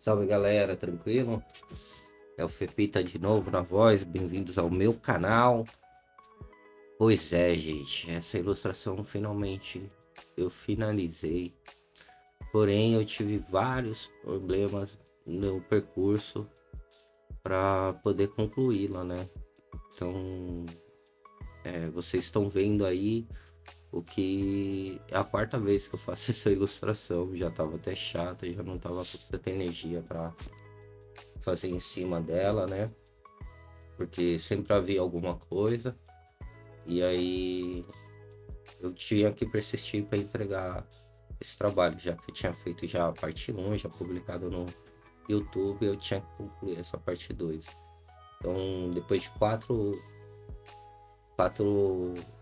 Salve galera, tranquilo? É o Fepita de novo na voz, bem-vindos ao meu canal. Pois é, gente, essa ilustração finalmente eu finalizei. Porém, eu tive vários problemas no percurso para poder concluí-la, né? Então, vocês estão vendo aí o que é a quarta vez que eu faço essa ilustração. Já tava até chato, já não tava com tanta energia para fazer em cima dela, né? Porque sempre havia alguma coisa e aí eu tinha que persistir para entregar esse trabalho, já que eu tinha feito já a parte 1, já publicado no YouTube, eu tinha que concluir essa parte 2. Então, depois de quatro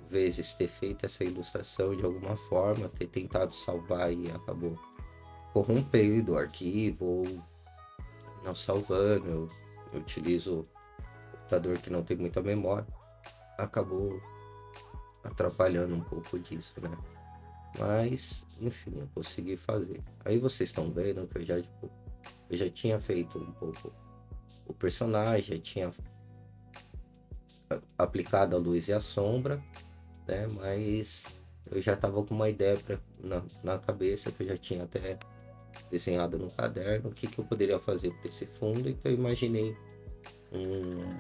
vezes ter feito essa ilustração de alguma forma, ter tentado salvar e acabou corrompendo o arquivo ou não salvando, eu utilizo um computador que não tem muita memória, acabou atrapalhando um pouco disso, né? Mas, enfim, eu consegui fazer. Aí vocês estão vendo que eu já tinha feito um pouco o personagem, já tinha aplicado a luz e a sombra, né? Mas eu já tava com uma ideia na cabeça, que eu já tinha até desenhado no caderno, o que que eu poderia fazer para esse fundo. Então eu imaginei um,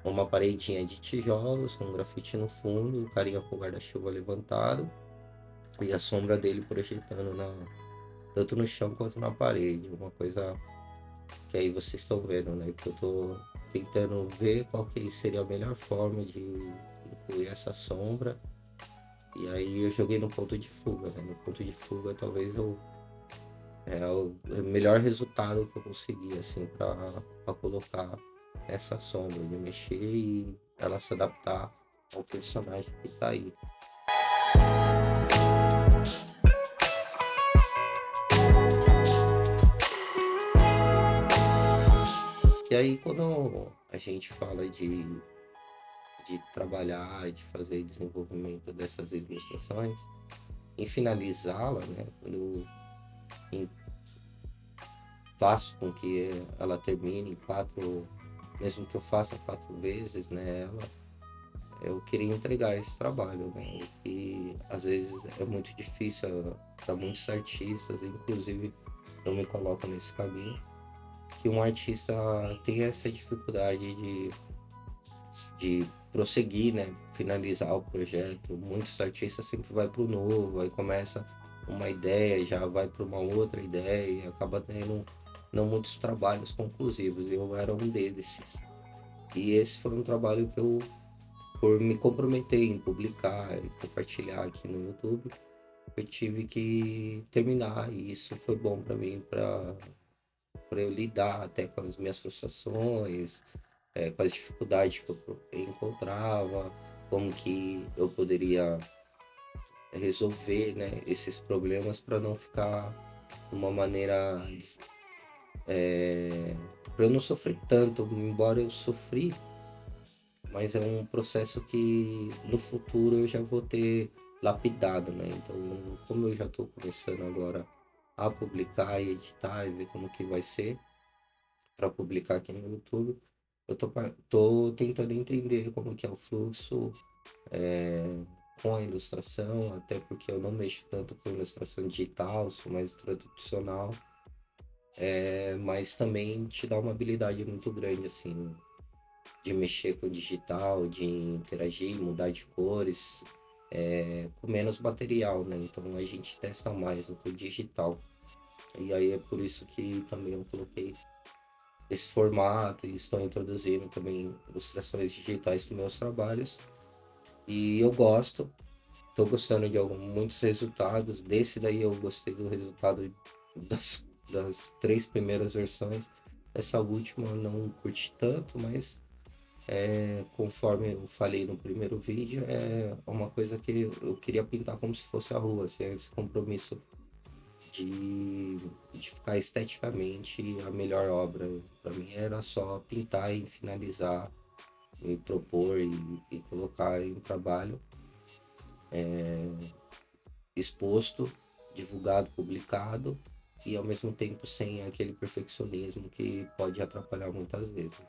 uma paredinha de tijolos com um grafite no fundo, o carinha com o guarda-chuva levantado e a sombra dele projetando tanto no chão quanto na parede. Uma coisa que aí vocês estão vendo, né? Que eu tô tentando ver qual que seria a melhor forma de incluir essa sombra. E aí eu joguei no ponto de fuga, né? No ponto de fuga talvez é o melhor resultado que eu consegui, assim, para colocar essa sombra, de mexer e ela se adaptar ao personagem que tá aí. E aí quando a gente fala de trabalhar, de fazer desenvolvimento dessas ilustrações, em finalizá-la, né? Quando eu faço com que ela termine em quatro, mesmo que eu faça quatro vezes, né? Eu queria entregar esse trabalho, né? E às vezes é muito difícil para muitos artistas, inclusive eu me coloco nesse caminho, que um artista tem essa dificuldade de prosseguir, né? Finalizar o projeto. Muitos artistas sempre vai para o novo, aí começa uma ideia, já vai para uma outra ideia e acaba tendo não muitos trabalhos conclusivos. Eu era um desses. E esse foi um trabalho que eu, por me comprometer em publicar e compartilhar aqui no YouTube, eu tive que terminar e isso foi bom para mim, para eu lidar até com as minhas frustrações, com as dificuldades que eu encontrava, como que eu poderia resolver, né, esses problemas para não ficar de uma maneira, para eu não sofrer tanto, embora eu sofri, mas é um processo que no futuro eu já vou ter lapidado, né? Então, como eu já estou começando agora a publicar e editar e ver como que vai ser para publicar aqui no YouTube, tô tentando entender como que é o fluxo com a ilustração, até porque eu não mexo tanto com ilustração digital, sou mais tradicional, mas também te dá uma habilidade muito grande, assim, de mexer com o digital, de interagir, mudar de cores, com menos material, né? Então a gente testa mais do que o digital. E aí é por isso que também eu coloquei esse formato e estou introduzindo também ilustrações digitais com meus trabalhos. E eu gosto, estou gostando de muitos resultados. Desse daí eu gostei do resultado das três primeiras versões. Essa última eu não curti tanto, mas conforme eu falei no primeiro vídeo, é uma coisa que eu queria pintar como se fosse a rua, assim, esse compromisso de, de ficar esteticamente a melhor obra. Para mim era só pintar e finalizar, e propor e colocar em trabalho exposto, divulgado, publicado. e ao mesmo tempo sem aquele perfeccionismo que pode atrapalhar muitas vezes.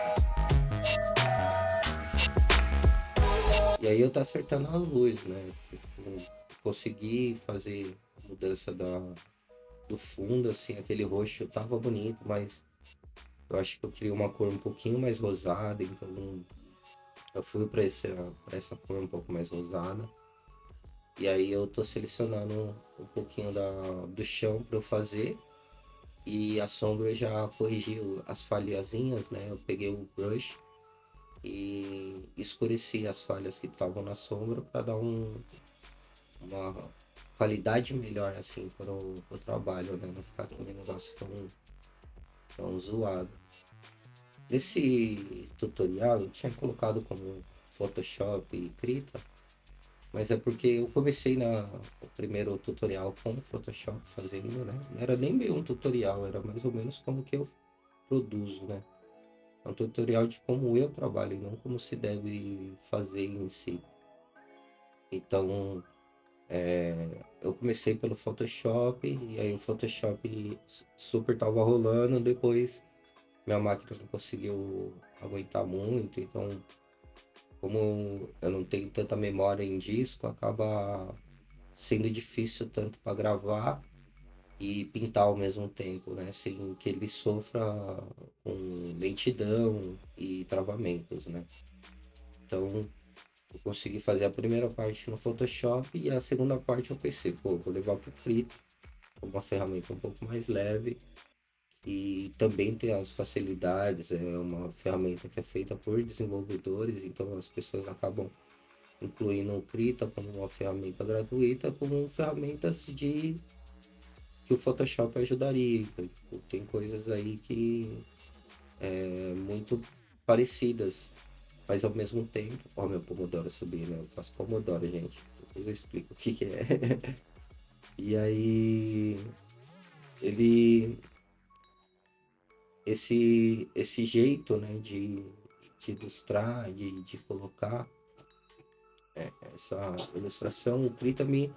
E aí eu tô acertando as luzes, né? Tipo, consegui fazer mudança do fundo, assim, aquele roxo tava bonito, mas eu acho que eu queria uma cor um pouquinho mais rosada, então eu fui para essa cor um pouco mais rosada. E aí eu tô selecionando um pouquinho do chão para eu fazer. E a sombra eu já corrigi as falhazinhas, né? Eu peguei o brush e escureci as falhas que estavam na sombra para dar uma qualidade melhor assim para o trabalho, né? Não ficar aquele negócio tão zoado. Nesse tutorial eu tinha colocado como Photoshop e Krita, mas é porque eu comecei o primeiro tutorial com o Photoshop fazendo, né? Não era nem meio um tutorial, era mais ou menos como que eu produzo, né? É um tutorial de como eu trabalho e não como se deve fazer em si. Então, eu comecei pelo Photoshop e aí o Photoshop super tava rolando, depois minha máquina não conseguiu aguentar muito, então como eu não tenho tanta memória em disco, acaba sendo difícil tanto para gravar e pintar ao mesmo tempo, né? Sem que ele sofra com lentidão e travamentos, né? Então, eu consegui fazer a primeira parte no Photoshop e a segunda parte eu pensei, pô, vou levar pro Krita, uma ferramenta um pouco mais leve e também tem as facilidades, é uma ferramenta que é feita por desenvolvedores, então as pessoas acabam incluindo o Krita como uma ferramenta gratuita, como ferramentas que o Photoshop ajudaria. Então, tipo, tem coisas aí que muito parecidas, mas ao mesmo tempo, ó, meu Pomodoro subir, né? Eu faço Pomodoro, gente. Depois eu explico o que que é. E aí, ele, esse jeito, né, de ilustrar, de colocar essa ilustração, o Krita me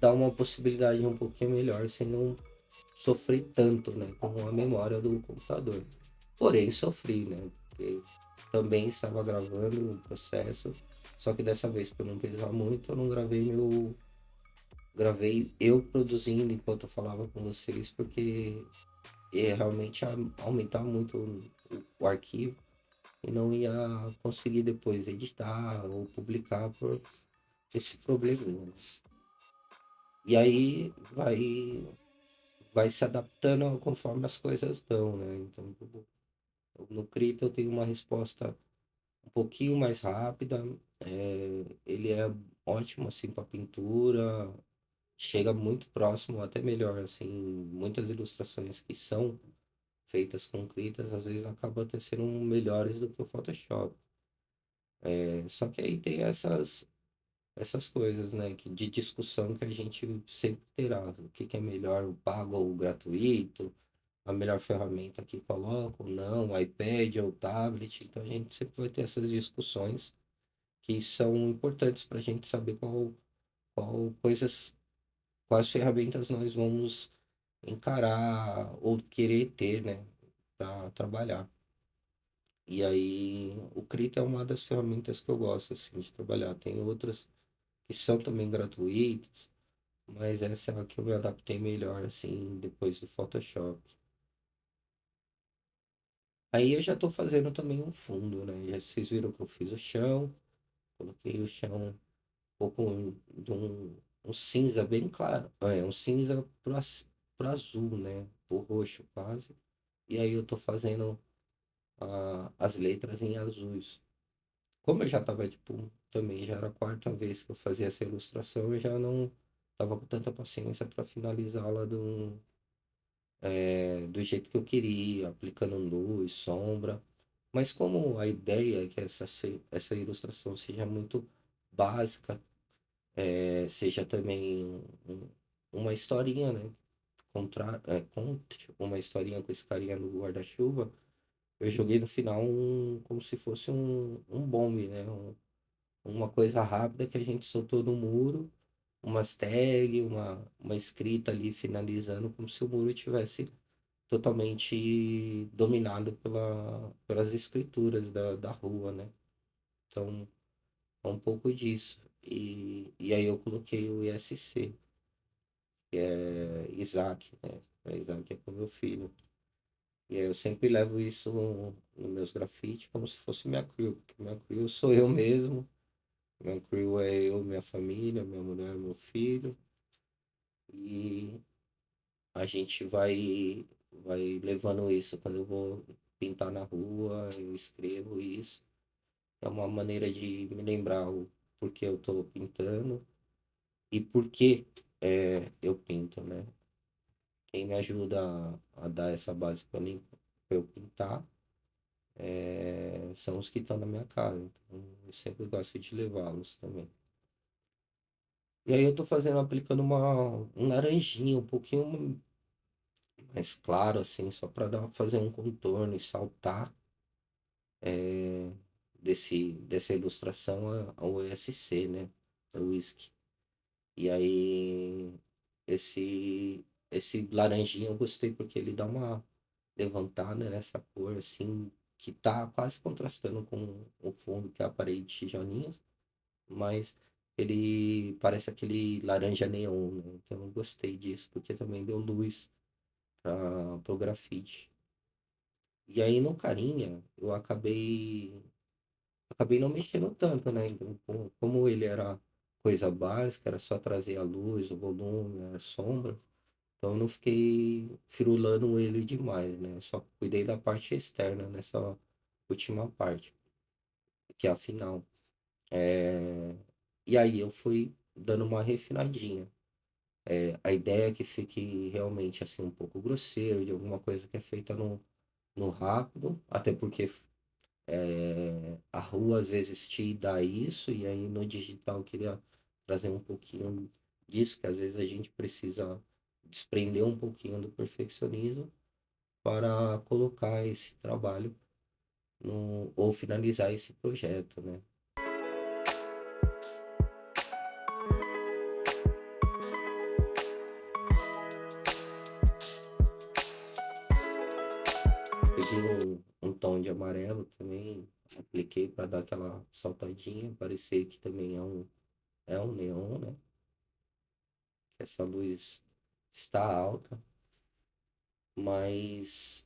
dá uma possibilidade um pouquinho melhor, sem não sofrer tanto, né, com a memória do computador. Porém, sofri, né? Porque também estava gravando o processo, só que dessa vez, por não pesar muito, eu não gravei meu. Gravei eu produzindo enquanto eu falava com vocês, porque ia realmente aumentar muito o arquivo e não ia conseguir depois editar ou publicar por esse problema. E aí vai se adaptando conforme as coisas dão, né? Então, no Krita eu tenho uma resposta um pouquinho mais rápida. Ele é ótimo assim para pintura, chega muito próximo, até melhor assim. Muitas ilustrações que são feitas com critas às vezes acabam até sendo melhores do que o Photoshop. Só que aí tem essas coisas, né, de discussão que a gente sempre terá. O que que é melhor, o pago ou o gratuito? A melhor ferramenta que coloca ou não, o iPad ou o tablet. Então a gente sempre vai ter essas discussões que são importantes para a gente saber quais ferramentas nós vamos encarar ou querer ter, né, para trabalhar. E aí, o Krita é uma das ferramentas que eu gosto, assim, de trabalhar. Tem outras que são também gratuitas, mas essa é a que eu me adaptei melhor, assim, depois do Photoshop. Aí eu já estou fazendo também um fundo, né? Vocês viram que eu fiz o chão, coloquei o chão um pouco de um cinza bem claro. Um cinza pro azul, né? Pro roxo quase. E aí eu tô fazendo as letras em azuis. Como eu já tava, tipo, também já era a quarta vez que eu fazia essa ilustração, eu já não tava com tanta paciência para finalizá-la do jeito que eu queria, aplicando luz, sombra. Mas como a ideia é que essa ilustração seja muito básica, seja também uma historinha, né? Conte uma historinha com esse carinha do guarda-chuva. Eu joguei no final como se fosse um bombe, né? Uma coisa rápida que a gente soltou no muro, umas tags, uma escrita ali finalizando, como se o muro tivesse totalmente dominado pelas escrituras da rua, né? Então, é um pouco disso. E aí eu coloquei o ISC, que é Isaac, né? Isaac é pro meu filho. E aí eu sempre levo isso nos meus grafites como se fosse minha crew, porque minha crew sou eu mesmo. Minha crew é eu, minha família, minha mulher, meu filho. E a gente vai levando isso. Quando eu vou pintar na rua, eu escrevo isso. É uma maneira de me lembrar o porquê eu estou pintando e por que eu pinto, né? Quem me ajuda a dar essa base para mim, pra eu pintar, são os que estão na minha casa. Então, eu sempre gosto de levá-los também. E aí eu tô fazendo, aplicando um laranjinha, um pouquinho mais claro, assim, só para fazer um contorno e saltar dessa ilustração ao ESC, né? O whisky. E aí, esse laranjinha eu gostei porque ele dá uma levantada nessa cor, assim, que tá quase contrastando com o fundo, que é a parede de tijolinhos, mas ele parece aquele laranja neon, né? Então eu gostei disso, porque também deu luz para o grafite. E aí no carinha, eu acabei não mexendo tanto, né? Então, como ele era coisa básica, era só trazer a luz, o volume, a sombra. Então eu não fiquei firulando ele demais, né? Só cuidei da parte externa nessa última parte, que é a final. E aí eu fui dando uma refinadinha. A ideia é que fique realmente assim um pouco grosseiro, de alguma coisa que é feita no rápido, até porque a rua às vezes te dá isso, e aí no digital eu queria trazer um pouquinho disso, que às vezes a gente precisa desprender um pouquinho do perfeccionismo para colocar esse trabalho ou finalizar esse projeto, né? Peguei um tom de amarelo também, apliquei para dar aquela saltadinha, parecer que também é um neon, né? Que essa luz está alta, mas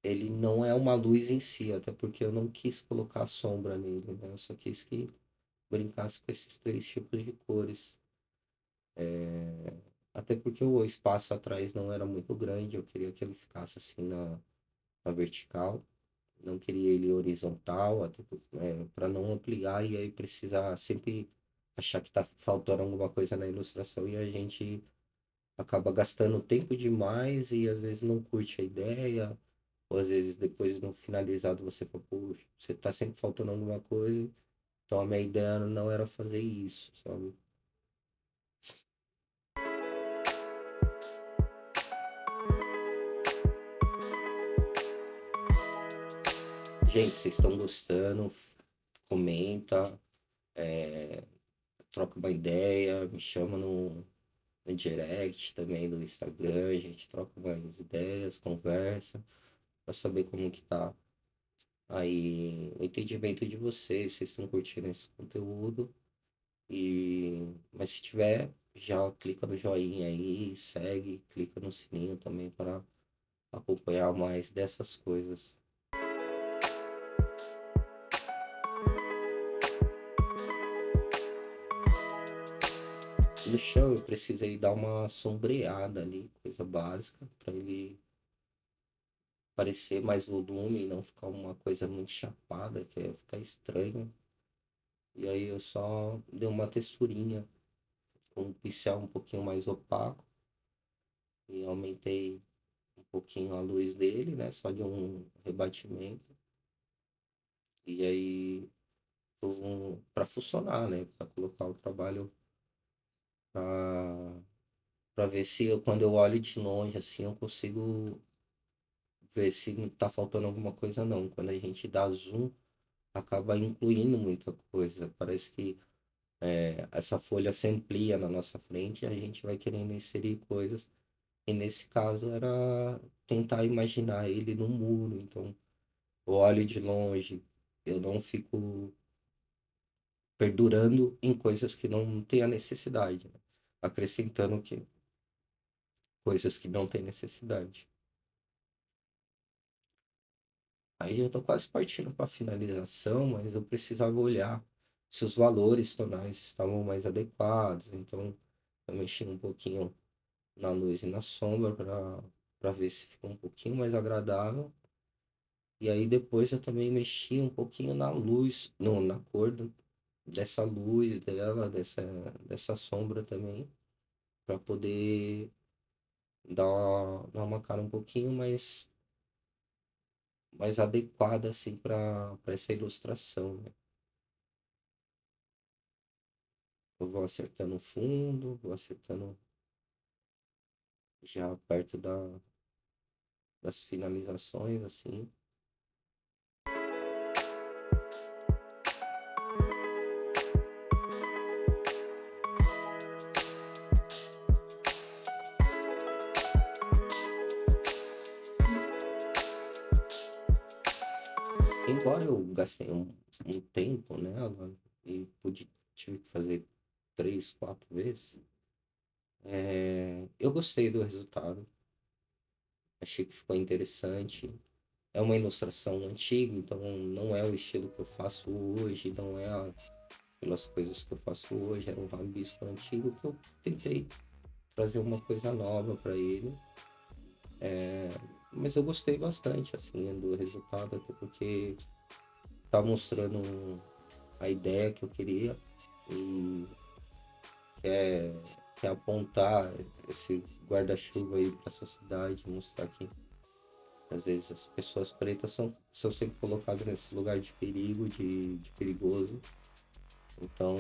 ele não é uma luz em si, até porque eu não quis colocar sombra nele, né? Eu só quis que brincasse com esses três tipos de cores. Até porque o espaço atrás não era muito grande, eu queria que ele ficasse assim na vertical, não queria ele horizontal, até para não ampliar e aí precisar sempre achar que está faltando alguma coisa na ilustração e a gente acaba gastando tempo demais e às vezes não curte a ideia, ou às vezes depois no finalizado você fala, poxa, você tá sempre faltando alguma coisa, então a minha ideia não era fazer isso, sabe? Gente, vocês estão gostando? Comenta, é, troca uma ideia, me chama no direct também do Instagram, a gente troca mais ideias, conversa, pra saber como que tá aí o entendimento de vocês, vocês estão curtindo esse conteúdo. Mas se tiver, já clica no joinha aí, segue, clica no sininho também para acompanhar mais dessas coisas. No chão eu precisei dar uma sombreada ali, coisa básica, para ele parecer mais volume e não ficar uma coisa muito chapada, que ia ficar estranho. E aí eu só dei uma texturinha com um pincel um pouquinho mais opaco e aumentei um pouquinho a luz dele, né? Só de um rebatimento. E aí para funcionar, né? Para colocar o trabalho para ver se quando eu olho de longe assim eu consigo ver se não tá faltando alguma coisa não. Quando a gente dá zoom, acaba incluindo muita coisa. Parece que essa folha se amplia na nossa frente e a gente vai querendo inserir coisas. E nesse caso era tentar imaginar ele no muro. Então, eu olho de longe, eu não fico perdurando em coisas que não tem a necessidade, né? Acrescentando que coisas que não tem necessidade. Aí eu tô quase partindo para finalização, mas eu precisava olhar se os valores tonais estavam mais adequados. Então, eu mexi um pouquinho na luz e na sombra para ver se ficou um pouquinho mais agradável. E aí depois eu também mexi um pouquinho na luz, não, na cor dessa luz dela, dessa sombra também, para poder dar uma cara um pouquinho mais adequada assim para essa ilustração, né? Eu vou acertando o fundo, vou acertando já perto das finalizações, assim. Embora eu gastei um tempo nela e tive que fazer 3, 4 vezes, eu gostei do resultado. Achei que ficou interessante. É uma ilustração antiga, então não é o estilo que eu faço hoje, não é pelas coisas que eu faço hoje, era um rabisco antigo que eu tentei trazer uma coisa nova para ele. Mas eu gostei bastante assim do resultado, até porque tá mostrando a ideia que eu queria e quer, quer apontar esse guarda-chuva aí para essa cidade, mostrar que às vezes as pessoas pretas são sempre colocadas nesse lugar de perigo, de perigoso. Então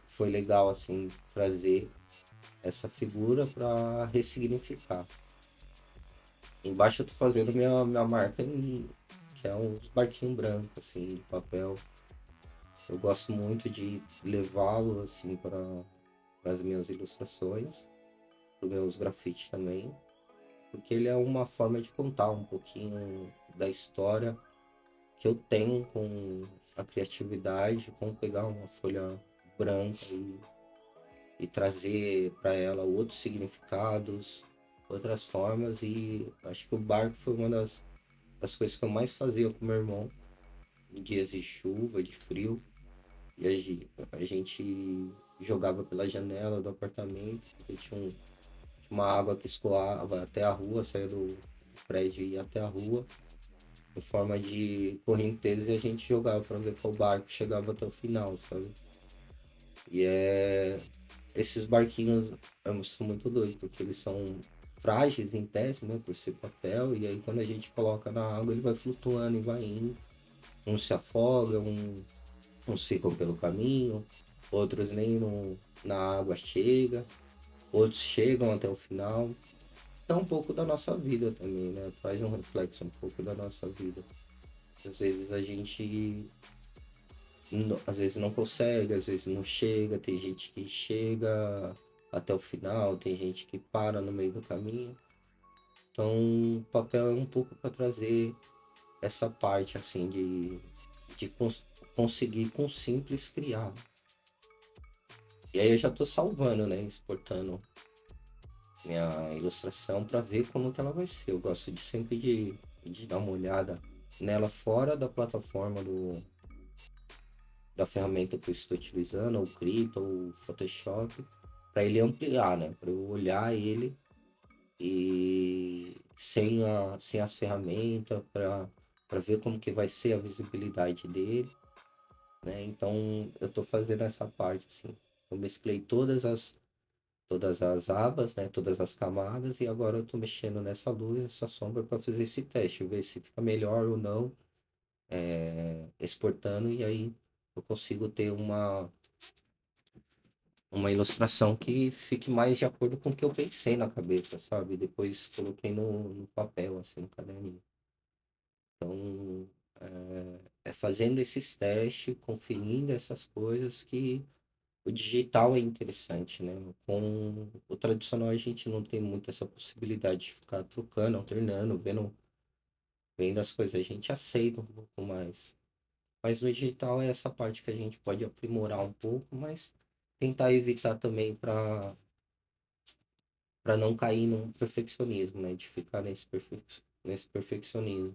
foi legal assim trazer essa figura para ressignificar. Embaixo eu tô fazendo minha marca que é uns barquinhos brancos assim de papel. Eu gosto muito de levá-lo assim para as minhas ilustrações, para os meus grafites também, porque ele é uma forma de contar um pouquinho da história que eu tenho com a criatividade, com pegar uma folha branca e trazer para ela outros significados, outras formas. E acho que o barco foi uma das coisas que eu mais fazia com meu irmão em dias de chuva, de frio. E a gente jogava pela janela do apartamento, porque tinha uma água que escoava até a rua, saía do prédio e ia até a rua, em forma de correnteza, e a gente jogava para ver qual barco chegava até o final, sabe? E esses barquinhos são muito doidos, porque eles são frágeis em tese, né, por ser papel, e aí quando a gente coloca na água ele vai flutuando e vai indo. Uns se afogam, uns ficam pelo caminho, outros nem na água chega, outros chegam até o final. É um pouco da nossa vida também, né? Traz um reflexo um pouco da nossa vida. Às vezes a gente às vezes não consegue, às vezes não chega, tem gente que chega até o final, tem gente que para no meio do caminho. Então, o papel é um pouco para trazer essa parte assim de conseguir com simples criar. E aí eu já tô salvando, né, exportando minha ilustração para ver como que ela vai ser. Eu gosto de sempre de dar uma olhada nela fora da plataforma da ferramenta que eu estou utilizando, o Krita ou o Photoshop, para ele ampliar, né? Para eu olhar ele e sem as ferramentas para ver como que vai ser a visibilidade dele, né? Então eu estou fazendo essa parte assim. Eu mesclei todas as abas, né? Todas as camadas e agora eu estou mexendo nessa luz, essa sombra para fazer esse teste, ver se fica melhor ou não, exportando e aí eu consigo ter uma ilustração que fique mais de acordo com o que eu pensei na cabeça, sabe? Depois coloquei no papel, assim, no caderninho. Então, É fazendo esses testes, conferindo essas coisas que o digital é interessante, né? Com o tradicional a gente não tem muito essa possibilidade de ficar trocando, alternando, vendo as coisas. A gente aceita um pouco mais. Mas no digital é essa parte que a gente pode aprimorar um pouco, mas tentar evitar também para não cair num perfeccionismo, né? De ficar nesse perfeccionismo.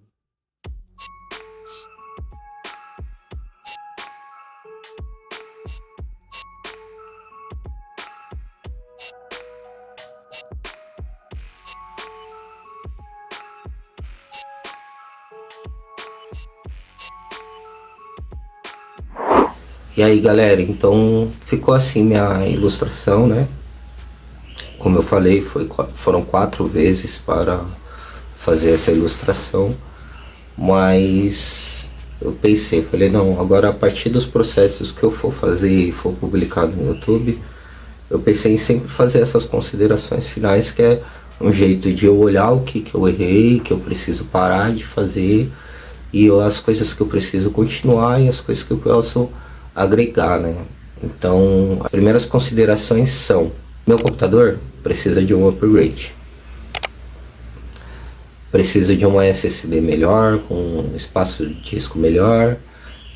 E aí, galera, então ficou assim minha ilustração, né? Como eu falei, foram 4 vezes para fazer essa ilustração, mas eu pensei, falei, não, agora a partir dos processos que eu for fazer e for publicar no YouTube, eu pensei em sempre fazer essas considerações finais, que é um jeito de eu olhar o que eu errei, que eu preciso parar de fazer, e as coisas que eu preciso continuar e as coisas que eu posso agregar, né? Então, as primeiras considerações são: meu computador precisa de um upgrade, precisa de uma SSD melhor, com espaço de disco melhor,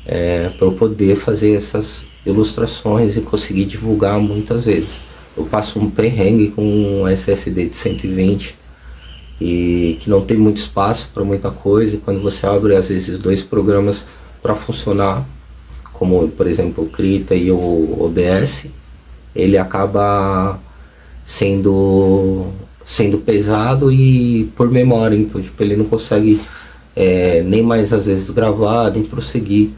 para eu poder fazer essas ilustrações e conseguir divulgar muitas vezes. Eu passo um perrengue com um SSD de 120 e que não tem muito espaço para muita coisa, e quando você abre às vezes 2 programas para funcionar, como por exemplo o Krita e o OBS, ele acaba sendo pesado e por memória, então tipo, ele não consegue nem mais às vezes gravar, nem prosseguir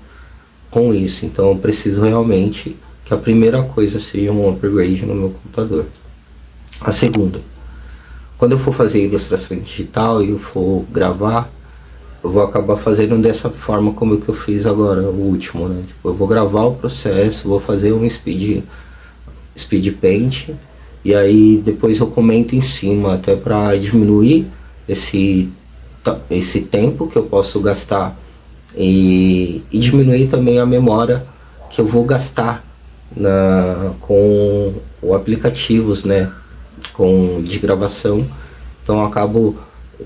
com isso. Então eu preciso realmente que a primeira coisa seja um upgrade no meu computador. A segunda, quando eu for fazer ilustração digital e eu for gravar, eu vou acabar fazendo dessa forma como que eu fiz agora, o último, né? Tipo, eu vou gravar o processo, vou fazer um speed paint, e aí depois eu comento em cima, até para diminuir esse tempo que eu posso gastar e diminuir também a memória que eu vou gastar com os aplicativos, né, de gravação. Então eu acabo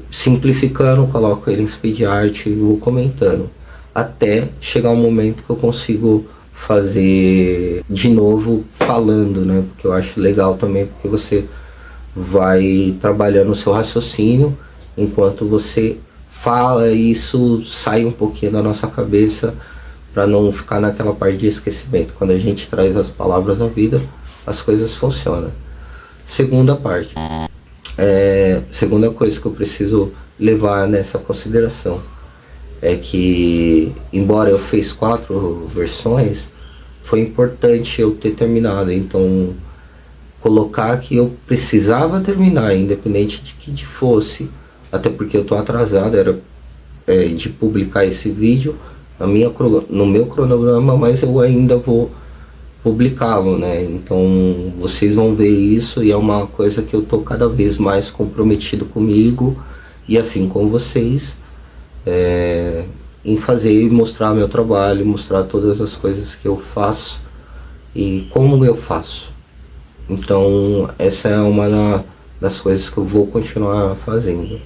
simplificando, coloco ele em SpeedArt e vou comentando, até chegar um momento que eu consigo fazer de novo falando, né? Porque eu acho legal também, porque você vai trabalhando o seu raciocínio enquanto você fala, e isso sai um pouquinho da nossa cabeça para não ficar naquela parte de esquecimento. Quando a gente traz as palavras à vida, as coisas funcionam. Segunda parte, segunda coisa que eu preciso levar nessa consideração é que, embora eu fiz 4 versões, foi importante eu ter terminado. Então, colocar que eu precisava terminar, independente de que fosse, até porque eu tô atrasado, era de publicar esse vídeo no meu cronograma, mas eu ainda vou publicá-lo, né? Então vocês vão ver isso, e é uma coisa que eu tô cada vez mais comprometido comigo, e assim como vocês, em fazer e mostrar meu trabalho, mostrar todas as coisas que eu faço e como eu faço. Então essa é uma das coisas que eu vou continuar fazendo.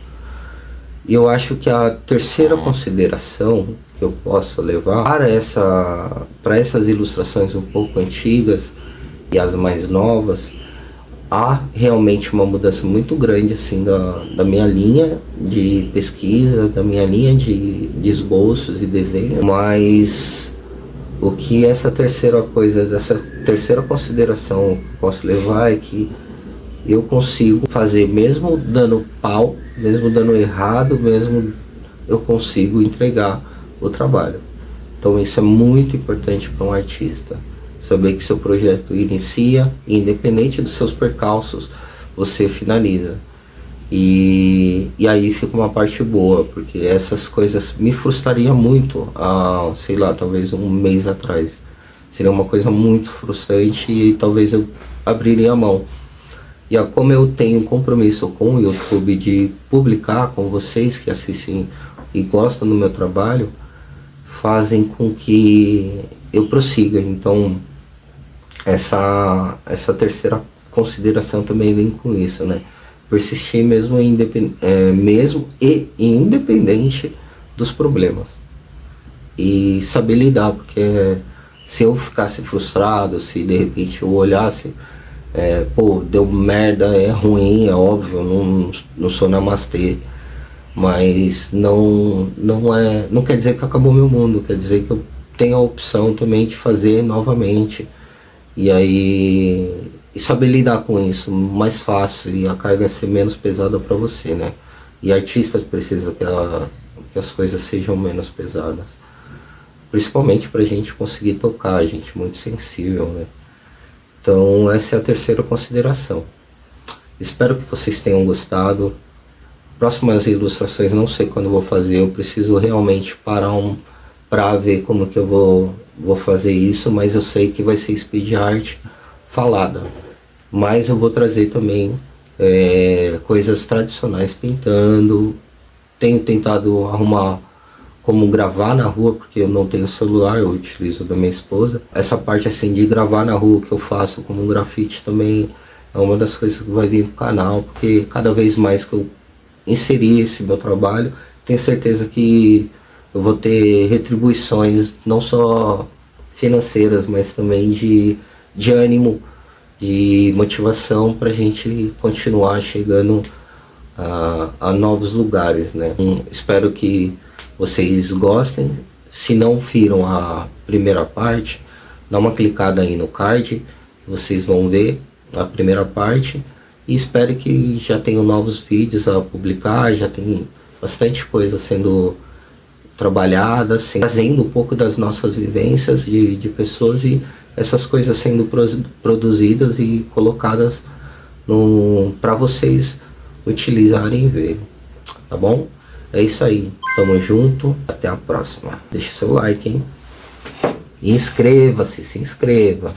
E eu acho que a terceira consideração que eu posso levar para essas ilustrações um pouco antigas e as mais novas, há realmente uma mudança muito grande assim da minha linha de pesquisa, da minha linha de esboços e desenho, mas o que essa terceira consideração que posso levar é que eu consigo fazer, mesmo dando pau, mesmo dando errado, mesmo eu consigo entregar o trabalho. Então isso é muito importante para um artista, saber que seu projeto inicia e, independente dos seus percalços, você finaliza. E aí fica uma parte boa, porque essas coisas me frustraria muito há, sei lá, talvez um mês atrás. Seria uma coisa muito frustrante e talvez eu abriria a mão. E como eu tenho compromisso com o YouTube de publicar com vocês que assistem e gostam do meu trabalho, fazem com que eu prossiga. Então, essa terceira consideração também vem com isso, né? Persistir mesmo, mesmo e independente dos problemas. E saber lidar, porque se eu ficasse frustrado, se de repente eu olhasse, pô, deu merda, é ruim, é óbvio, não sou namastê, mas não quer dizer que acabou meu mundo, quer dizer que eu tenho a opção também de fazer novamente. E aí, e saber lidar com isso mais fácil e a carga ser menos pesada para você, né? E artistas precisam que as coisas sejam menos pesadas. Principalmente pra gente conseguir tocar, a gente é muito sensível, né? Então essa é a terceira consideração. Espero que vocês tenham gostado. Próximas ilustrações não sei quando vou fazer, eu preciso realmente parar pra ver como que eu vou fazer isso, mas eu sei que vai ser speed art falada. Mas eu vou trazer também coisas tradicionais pintando. Tenho tentado arrumar como gravar na rua, porque eu não tenho celular, eu utilizo da minha esposa. Essa parte assim de gravar na rua que eu faço como um grafite também é uma das coisas que vai vir pro canal, porque cada vez mais que eu inserir esse meu trabalho, tenho certeza que eu vou ter retribuições não só financeiras, mas também de ânimo, de motivação para a gente continuar chegando a novos lugares, né? Espero que vocês gostem. Se não viram a primeira parte, dá uma clicada aí no card, que vocês vão ver a primeira parte. E espero que já tenham novos vídeos a publicar, já tem bastante coisa sendo trabalhada, assim, trazendo um pouco das nossas vivências de pessoas e essas coisas sendo produzidas e colocadas para vocês utilizarem e verem, tá bom? É isso aí, tamo junto, até a próxima. Deixa seu like, hein? E inscreva-se, se inscreva.